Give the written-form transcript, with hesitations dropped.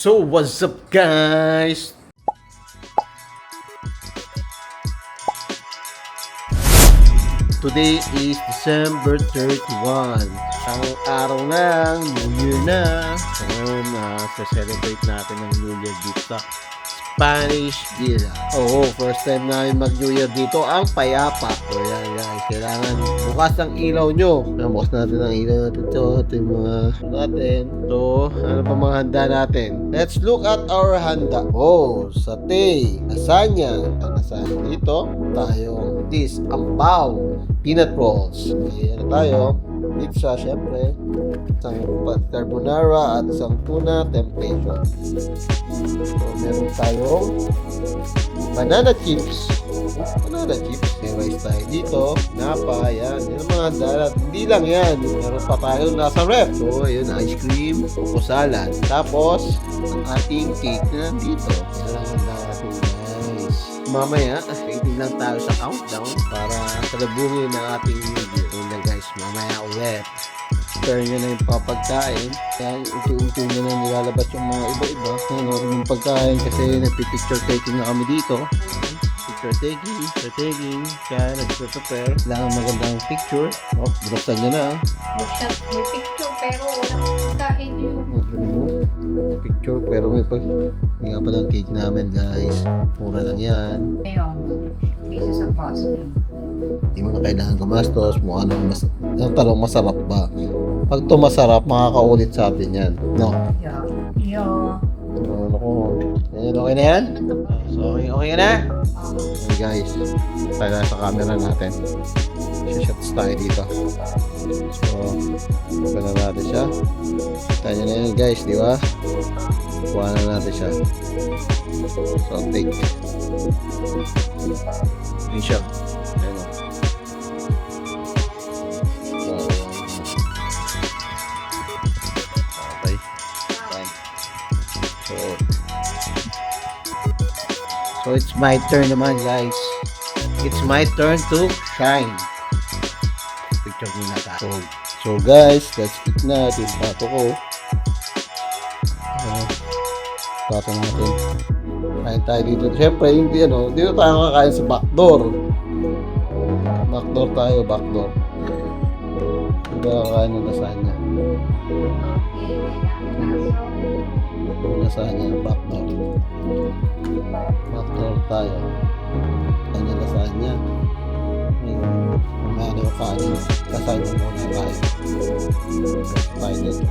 So what's up guys? Today is December 31. Ang araw ng New Year na. So ngayon, sa-celebrate natin ng New Year dito sa Spanish Villa. Oo, first time namin mag-New Year dito ang payapa. So yan guys, kailangan bukas ang ilaw nyo. Bukas natin ang ilaw natin. Ito yung mga natin. So, ano pa mga handa natin? Let's look at our handa. Oh, satay, lasagna. Ang lasagna dito, tayong this, ampaw, peanut rolls. Okay, ano tayo? Pizza, syempre. Isang carbonara at isang tuna temptation. So, meron tayong banana chips. Banana chips. May rice tayo dito. Napa, yan. Yan ang mga dalat. Hindi lang yan. Meron pa tayo nasa ref. So, ayun, ice cream, coco salad. Tapos, ang ating cake na nandito. Yan ang handa natin, guys. Mamaya, waiting lang tayo sa countdown para salubungin ang ating video. Yun na guys, mamaya ulit. Prepare nyo na yung papagkain. Yan, unti-unti nyo na nilalabas yung mga iba-iba. Ngayon, yung pagkain kasi nagpipicture taking na kami dito. Picture taking. Kaya nag-prepare. Kailangan magandang picture. Oh, binuksan nyo na. May picture pero walang pagkain yun. Picture pero may pag... Hindi nga pala ang cake namin guys. Mura lang yan. Ngayon, isa sa costume. Hindi mo na kailangan gumastos mo ano mas ang tanong masarap ba? Pag to masarap, makakaulit sa atin yan. No? Yeah. Ano ko? Ayan, okay na yan? So, okay na? Okay guys, tayo na sa camera natin. Shots tayo dito. So, open na natin siya. Tayo na yan guys, di ba? Kuha na natin siya. So, take. Yun siya. Ayan o. Okay. So it's my turn naman guys. It's my turn to shine. Picture muna tayo. So guys, let's eat na. Ito yung plato ko. Plato natin. Kain tayo dito. Siyempre, hindi dito tayo kakain sa backdoor. Backdoor. Dito kakain ng lasagna. Lasagna, backdoor. Backdoor tayo. Kanya lasagna. Mamaya na yung kanin. Lasagna muna tayo. Tayo dito.